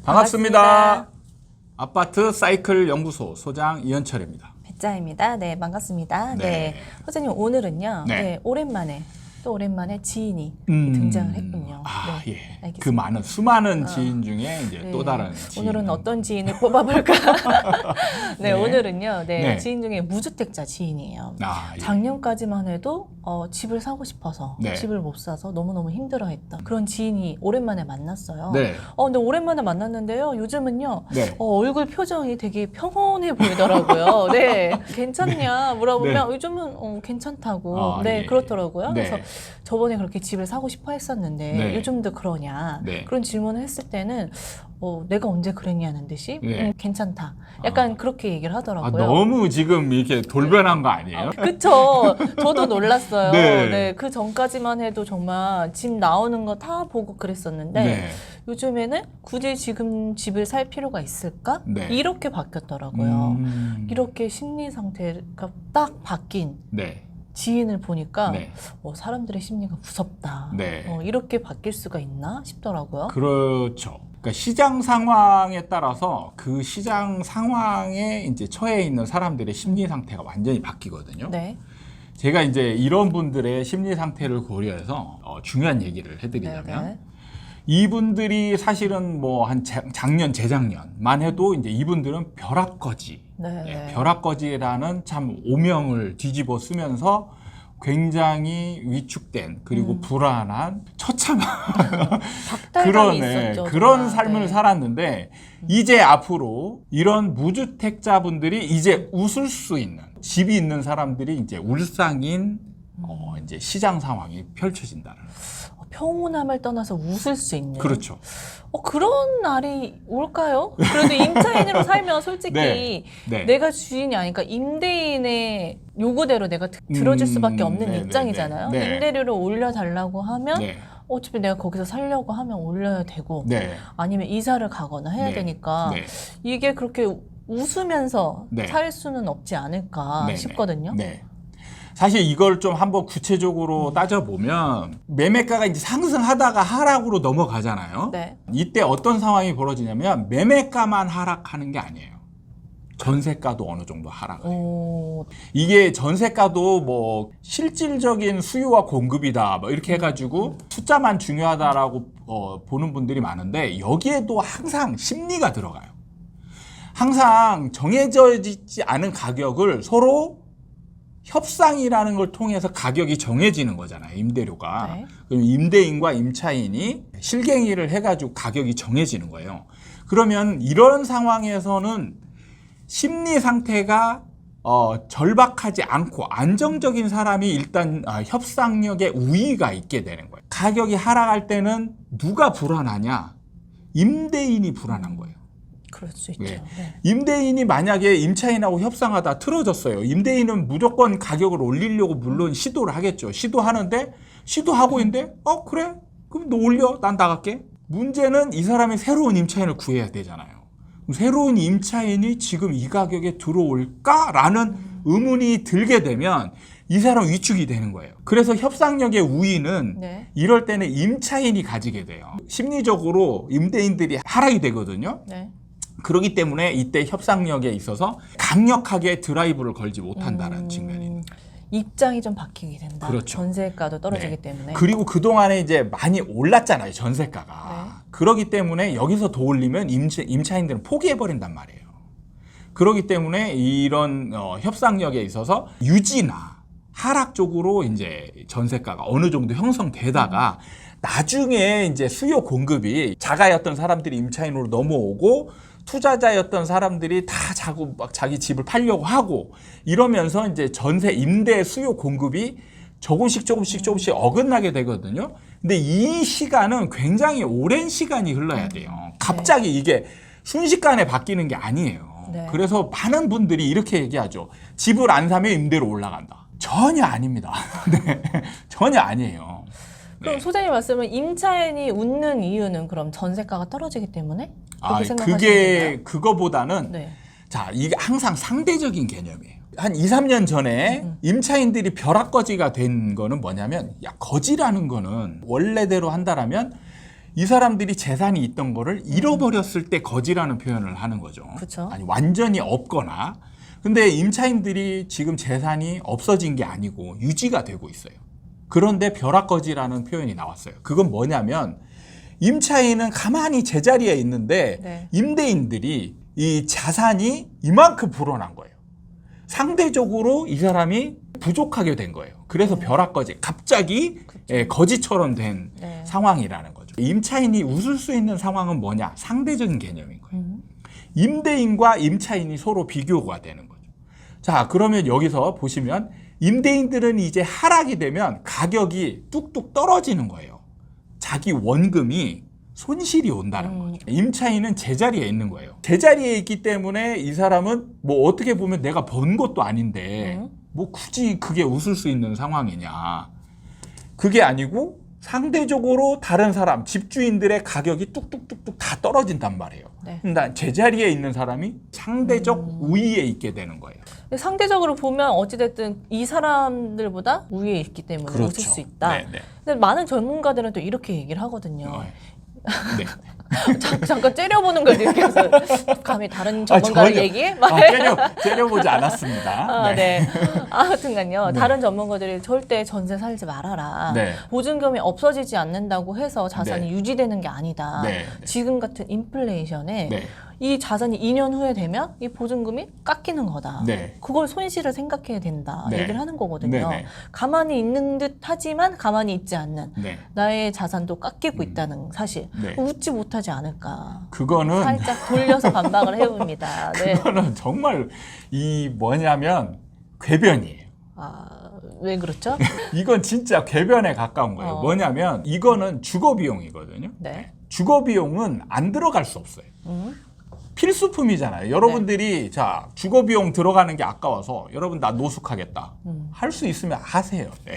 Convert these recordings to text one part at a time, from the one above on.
반갑습니다. 아파트 사이클 연구소 소장 이현철입니다. 배짜입니다. 네, 반갑습니다. 네. 네. 선생님, 오늘은요. 네. 네, 오랜만에 등장을 했군요. 아, 네, 예. 알겠습니다. 그 많은 수많은 지인 중에 이제 네. 또 다른 지인. 오늘은 어떤 지인을 뽑아볼까? 네, 네. 오늘은요. 네, 네. 지인 중에 무주택자 지인이에요. 아, 예. 작년까지만 해도 집을 사고 싶어서 네. 집을 못 사서 너무너무 힘들어했던 그런 지인이 오랜만에 만났어요. 네. 근데 오랜만에 만났는데요. 요즘은요. 네. 얼굴 표정이 되게 평온해 보이더라고요. 네. 괜찮냐 물어보면 네. 요즘은 괜찮다고. 아, 네, 예. 그렇더라고요. 네. 그래서 저번에 그렇게 집을 사고 싶어 했었는데 네. 요즘도 그러냐. 네. 그런 질문을 했을 때는 내가 언제 그랬냐는 듯이 네. 괜찮다. 약간 그렇게 얘기를 아, 하더라고요. 너무 지금 이렇게 돌변한 거 아니에요? 그쵸. 저도 놀랐어요. 네. 네. 그 전까지만 해도 정말 집 나오는 거 다 보고 그랬었는데 네. 요즘에는 굳이 지금 집을 살 필요가 있을까? 네. 이렇게 바뀌었더라고요. 이렇게 심리 상태가 딱 바뀐 네. 지인을 보니까 네. 사람들의 심리가 무섭다. 네. 이렇게 바뀔 수가 있나 싶더라고요. 그렇죠. 그러니까 시장 상황에 따라서 그 시장 상황에 이제 처해 있는 사람들의 심리 상태가 완전히 바뀌거든요. 네. 제가 이제 이런 분들의 심리 상태를 고려해서 중요한 얘기를 해드리자면 네. 이분들이 사실은 뭐 한 작년, 재작년만 해도 이제 이분들은 벼락거지, 네. 네, 벼락거지라는 참 오명을 뒤집어 쓰면서 굉장히 위축된 그리고 불안한 처참한 박탈감이 있었죠. 그런 정말. 삶을 네. 살았는데 이제 앞으로 이런 무주택자분들이 이제 웃을 수 있는 집이 있는 사람들이 이제 울상인 이제 시장 상황이 펼쳐진다는. 평온함을 떠나서 웃을 수 있는. 그렇죠. 그런 날이 올까요? 그래도 임차인으로 살면 솔직히 네. 네. 내가 주인이 아니까 임대인의 요구대로 내가 들어줄 수밖에 없는 네, 입장이잖아요. 네, 네. 임대료를 올려달라고 하면 네. 어차피 내가 거기서 살려고 하면 올려야 되고 네. 아니면 이사를 가거나 해야 네. 되니까 네. 이게 그렇게 웃으면서 네. 살 수는 없지 않을까 네, 싶거든요. 네. 사실 이걸 좀 한번 구체적으로 따져보면 매매가가 이제 상승하다가 하락으로 넘어가잖아요. 네. 이때 어떤 상황이 벌어지냐면 매매가만 하락하는 게 아니에요. 전세가도 어느 정도 하락해요. 오, 이게 전세가도 뭐 실질적인 수요와 공급이다 뭐 이렇게 해가지고 숫자만 중요하다라고 보는 분들이 많은데 여기에도 항상 심리가 들어가요. 항상 정해져 있지 않은 가격을 서로 협상이라는 걸 통해서 가격이 정해지는 거잖아요. 임대료가. 네. 그럼 임대인과 임차인이 실갱이를 해가지고 가격이 정해지는 거예요. 그러면 이런 상황에서는 심리 상태가 절박하지 않고 안정적인 사람이 일단 협상력에 우위가 있게 되는 거예요. 가격이 하락할 때는 누가 불안하냐? 임대인이 불안한 거예요. 그럴 수 있죠. 네. 네. 임대인이 만약에 임차인하고 협상하다 틀어졌어요. 임대인은 무조건 가격을 올리려고 물론 시도를 하겠죠. 시도하는데 시도하고 있는데 그래? 그럼 너 올려. 난 나갈게. 문제는 이 사람이 새로운 임차인을 구해야 되잖아요. 새로운 임차인이 지금 이 가격에 들어올까라는 의문이 들게 되면 이 사람 위축이 되는 거예요. 그래서 협상력의 우위는 네. 이럴 때는 임차인이 가지게 돼요. 심리적으로 임대인들이 하락이 되거든요. 네. 그렇기 때문에 이때 협상력에 있어서 강력하게 드라이브를 걸지 못한다는 측면이. 입장이 좀 바뀌게 된다. 그렇죠. 전세가도 떨어지기 네. 때문에. 그리고 그동안에 이제 많이 올랐잖아요, 전세가가. 네. 그렇기 때문에 여기서 더 올리면 임차인들은 포기해버린단 말이에요. 그렇기 때문에 이런 협상력에 있어서 유지나 하락 쪽으로 이제 전세가가 어느 정도 형성되다가 나중에 이제 수요 공급이 자가였던 사람들이 임차인으로 넘어오고 투자자였던 사람들이 다 자기 집을 팔려고 하고 이러면서 이제 전세 임대 수요 공급이 조금씩 어긋나게 되거든요. 근데 이 시간은 굉장히 오랜 시간이 흘러야 돼요. 갑자기 이게 순식간에 바뀌는 게 아니에요. 네. 그래서 많은 분들이 이렇게 얘기하죠. 집을 안 사면 임대료 올라간다. 전혀 아닙니다. 네, 전혀 아니에요. 그럼 네. 소장님 말씀은 임차인이 웃는 이유는 그럼 전세가가 떨어지기 때문에? 그렇게 생각하시는 그게 건가요? 그거보다는 네. 자, 이게 항상 상대적인 개념이에요. 한 2, 3년 전에 임차인들이 벼락거지가 된 거는 뭐냐면 거지라는 거는 원래대로 한다라면 이 사람들이 재산이 있던 거를 잃어버렸을 때 거지라는 표현을 하는 거죠. 그쵸. 아니 완전히 없거나. 근데 임차인들이 지금 재산이 없어진 게 아니고 유지가 되고 있어요. 그런데 벼락거지라는 표현이 나왔어요. 그건 뭐냐면 임차인은 가만히 제자리에 있는데 네. 임대인들이 이 자산이 이만큼 불어난 거예요. 상대적으로 이 사람이 부족하게 된 거예요. 그래서 벼락거지, 갑자기 거지처럼 된 네. 상황이라는 거죠. 임차인이 웃을 수 있는 상황은 뭐냐? 상대적인 개념인 거예요. 임대인과 임차인이 서로 비교가 되는 거죠. 자, 그러면 여기서 보시면 임대인들은 이제 하락이 되면 가격이 뚝뚝 떨어지는 거예요. 자기 원금이 손실이 온다는 거죠. 임차인은 제자리에 있는 거예요. 제자리에 있기 때문에 이 사람은 뭐 어떻게 보면 내가 번 것도 아닌데 뭐 굳이 그게 웃을 수 있는 상황이냐. 그게 아니고 상대적으로 다른 사람, 집주인들의 가격이 뚝뚝뚝뚝 다 떨어진단 말이에요. 네. 그러니까 제자리에 있는 사람이 상대적 우위에 있게 되는 거예요. 상대적으로 보면 어찌됐든 이 사람들보다 우위에 있기 때문에 그렇죠. 웃을 수 있다. 네, 네. 근데 많은 전문가들은 또 이렇게 얘기를 하거든요. 네. 잠깐 째려보는 걸 느껴서 감히 다른 전문가를 전혀. 얘기해? 째려보지 않았습니다. 아, 네. 아무튼간요. 다른 전문가들이 절대 전세 살지 말아라. 네. 보증금이 없어지지 않는다고 해서 자산이 네. 유지되는 게 아니다. 네. 지금 같은 인플레이션에 네. 이 자산이 2년 후에 되면 이 보증금이 깎이는 거다. 네. 그걸 손실을 생각해야 된다. 네. 얘기를 하는 거거든요. 네, 네. 가만히 있는 듯 하지만 가만히 있지 않는 네. 나의 자산도 깎이고 있다는 사실. 네. 웃지 못하지 않을까. 그거는 살짝 돌려서 반박을 해봅니다. 네. 그거는 정말 이 뭐냐면 궤변이에요. 아, 왜 그렇죠? 이건 진짜 궤변에 가까운 거예요. 뭐냐면 이거는 주거 비용이거든요. 네. 주거 비용은 안 들어갈 수 없어요. 필수품이잖아요. 여러분들이 자 주거 비용 들어가는 게 아까워서 여러분 나 노숙하겠다. 할 수 있으면 하세요. 네.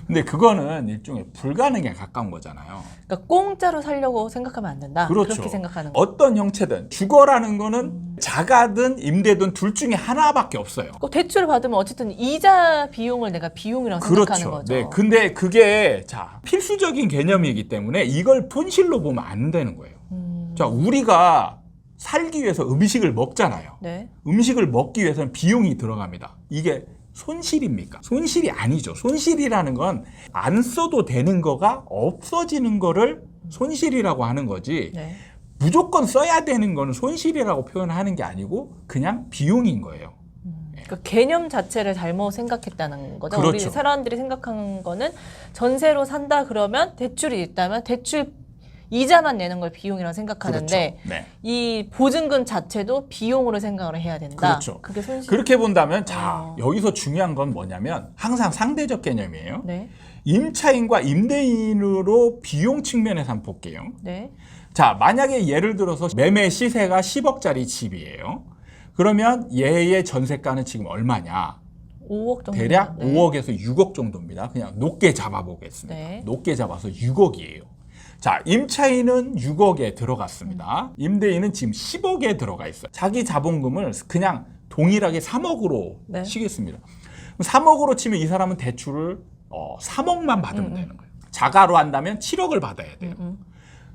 근데 그거는 일종의 불가능에 가까운 거잖아요. 그러니까 공짜로 살려고 생각하면 안 된다. 그렇죠. 그렇게 생각하는 거. 어떤 형체든 주거라는 거는 자가든 임대든 둘 중에 하나밖에 없어요. 대출을 받으면 어쨌든 이자 비용을 내가 비용이라고 생각하는 그렇죠. 거죠. 네. 근데 그게 자 필수적인 개념이기 때문에 이걸 본실로 보면 안 되는 거예요. 자, 우리가 살기 위해서 음식을 먹잖아요. 네. 음식을 먹기 위해서는 비용이 들어갑니다. 이게 손실입니까? 손실이 아니죠. 손실이라는 건 안 써도 되는 거가 없어지는 거를 손실이라고 하는 거지. 네. 무조건 써야 되는 거는 손실이라고 표현하는 게 아니고 그냥 비용인 거예요. 그러니까 개념 자체를 잘못 생각했다는 거죠. 그렇죠. 우리 사람들이 생각하는 거는 전세로 산다 그러면 대출이 있다면 대출 이자만 내는 걸 비용이라고 생각하는데 그렇죠. 네. 이 보증금 자체도 비용으로 생각을 해야 된다. 그렇죠. 그게 손실. 그렇게 본다면 자 여기서 중요한 건 뭐냐면 항상 상대적 개념이에요. 네. 임차인과 임대인으로 비용 측면에서 한번 볼게요. 네. 자, 만약에 예를 들어서 매매 시세가 10억짜리 집이에요. 그러면 얘의 전세가는 지금 얼마냐? 5억 정도. 대략 네. 5억에서 6억 정도입니다. 그냥 높게 잡아보겠습니다. 네. 높게 잡아서 6억이에요. 자, 임차인은 6억에 들어갔습니다. 임대인은 지금 10억에 들어가 있어요. 자기 자본금을 그냥 동일하게 3억으로 네. 치겠습니다. 3억으로 치면 이 사람은 대출을 3억만 받으면 되는 거예요. 자가로 한다면 7억을 받아야 돼요.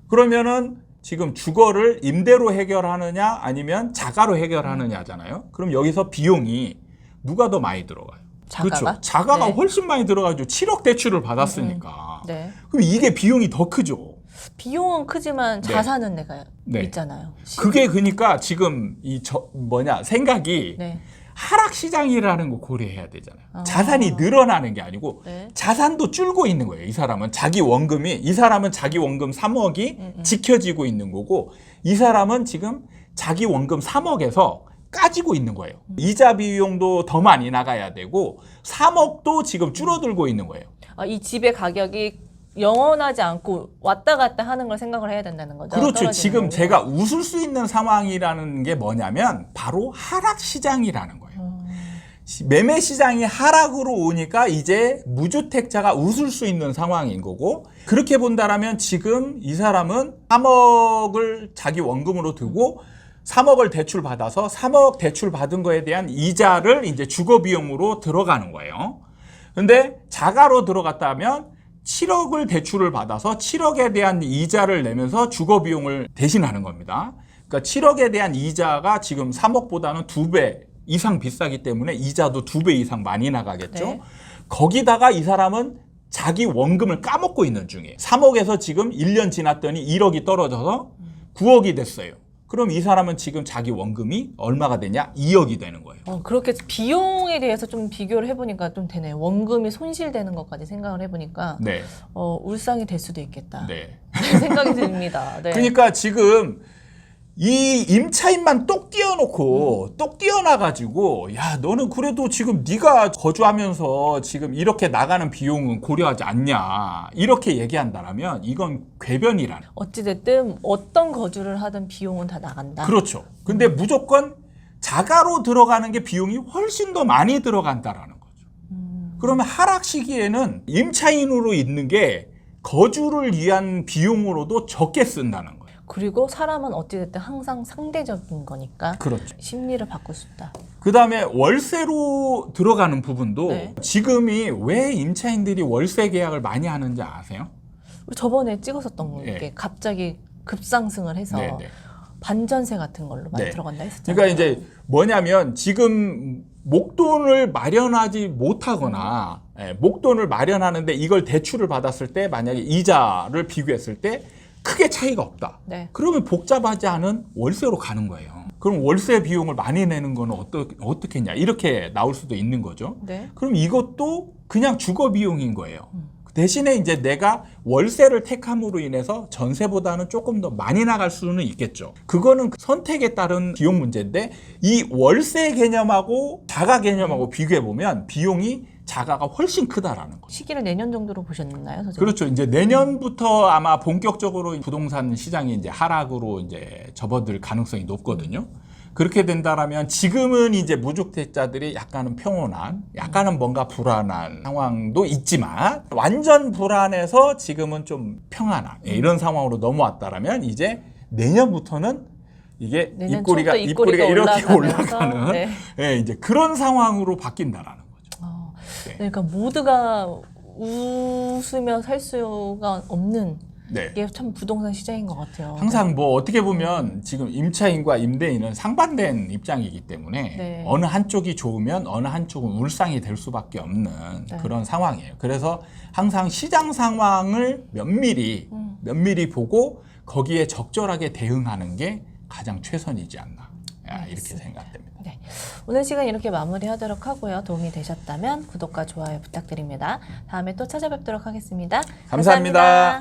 그러면은 지금 주거를 임대로 해결하느냐 아니면 자가로 해결하느냐잖아요. 그럼 여기서 비용이 누가 더 많이 들어가요? 자가가? 그렇죠. 자가가 네. 훨씬 많이 들어가죠. 7억 대출을 받았으니까. 네. 그럼 이게 비용이 더 크죠. 비용은 크지만 네. 자산은 내가 네. 있잖아요. 그게 그러니까 지금 생각이 네. 하락 시장이라는 거 고려해야 되잖아요. 아. 자산이 늘어나는 게 아니고 네. 자산도 줄고 있는 거예요. 이 사람은 자기 원금이 3억이 지켜지고 있는 거고 이 사람은 지금 자기 원금 3억에서 까지고 있는 거예요. 이자 비용도 더 많이 나가야 되고 3억도 지금 줄어들고 있는 거예요. 이 집의 가격이 영원하지 않고 왔다 갔다 하는 걸 생각을 해야 된다는 거죠. 그렇죠. 떨어지는 지금 거는. 제가 웃을 수 있는 상황이라는 게 뭐냐면 바로 하락 시장이라는 거예요. 매매 시장이 하락으로 오니까 이제 무주택자가 웃을 수 있는 상황인 거고 그렇게 본다라면 지금 이 사람은 3억을 자기 원금으로 두고 3억을 대출 받아서 3억 대출 받은 거에 대한 이자를 이제 주거 비용으로 들어가는 거예요. 근데 자가로 들어갔다면 7억을 대출을 받아서 7억에 대한 이자를 내면서 주거 비용을 대신하는 겁니다. 그러니까 7억에 대한 이자가 지금 3억보다는 2배 이상 비싸기 때문에 이자도 2배 이상 많이 나가겠죠. 네. 거기다가 이 사람은 자기 원금을 까먹고 있는 중이에요. 3억에서 지금 1년 지났더니 1억이 떨어져서 9억이 됐어요. 그럼 이 사람은 지금 자기 원금이 얼마가 되냐? 2억이 되는 거예요. 그렇게 비용에 대해서 좀 비교를 해보니까 좀 되네요. 원금이 손실되는 것까지 생각을 해보니까 네. 울상이 될 수도 있겠다. 네. 생각이 듭니다. 네. 그러니까 지금 이 임차인만 똑 띄워놓고 똑 띄워놔가지고 야 너는 그래도 지금 네가 거주하면서 지금 이렇게 나가는 비용은 고려하지 않냐 이렇게 얘기한다라면 이건 궤변이라는. 어찌됐든 어떤 거주를 하든 비용은 다 나간다. 그렇죠. 근데 무조건 자가로 들어가는 게 비용이 훨씬 더 많이 들어간다라는 거죠. 그러면 하락 시기에는 임차인으로 있는 게 거주를 위한 비용으로도 적게 쓴다는 거예요. 그리고 사람은 어찌됐든 항상 상대적인 거니까 그렇죠. 심리를 바꿀 수 있다. 그 다음에 월세로 들어가는 부분도 네. 지금이 왜 임차인들이 월세 계약을 많이 하는지 아세요? 우리 저번에 찍었었던 네. 게 갑자기 급상승을 해서 네, 네. 반전세 같은 걸로 많이 네. 들어간다 했었잖아요. 그러니까 이제 뭐냐면 지금 목돈을 마련하지 못하거나 목돈을 마련하는데 이걸 대출을 받았을 때 만약에 이자를 비교했을 때 크게 차이가 없다. 네. 그러면 복잡하지 않은 월세로 가는 거예요. 그럼 월세 비용을 많이 내는 거는 어떻게 했냐 이렇게 나올 수도 있는 거죠. 네. 그럼 이것도 그냥 주거 비용인 거예요. 대신에 이제 내가 월세를 택함으로 인해서 전세보다는 조금 더 많이 나갈 수는 있겠죠. 그거는 선택에 따른 비용 문제인데 이 월세 개념하고 자가 개념하고 비교해 보면 비용이 자가가 훨씬 크다라는 거죠. 시기를 내년 정도로 보셨나요, 선생님? 그렇죠. 이제 내년부터 아마 본격적으로 부동산 시장이 이제 하락으로 이제 접어들 가능성이 높거든요. 그렇게 된다라면 지금은 이제 무주택자들이 약간은 평온한, 약간은 뭔가 불안한 상황도 있지만 완전 불안해서 지금은 좀 평안한 이런 상황으로 넘어왔다라면 이제 내년부터는 이게 내년 입꼬리가 처음부터 이렇게 올라가면서, 올라가는 네. 예, 이제 그런 상황으로 바뀐다라는 거죠. 네. 그러니까 모두가 웃으며 살 수가 없는 네. 게 참 부동산 시장인 것 같아요. 항상 뭐 어떻게 보면 지금 임차인과 임대인은 상반된 입장이기 때문에 네. 어느 한쪽이 좋으면 어느 한쪽은 울상이 될 수밖에 없는 네. 그런 상황이에요. 그래서 항상 시장 상황을 면밀히 보고 거기에 적절하게 대응하는 게 가장 최선이지 않나 이렇게 알겠습니다. 생각됩니다. 네. 오늘 시간 이렇게 마무리하도록 하고요. 도움이 되셨다면 구독과 좋아요 부탁드립니다. 다음에 또 찾아뵙도록 하겠습니다. 감사합니다.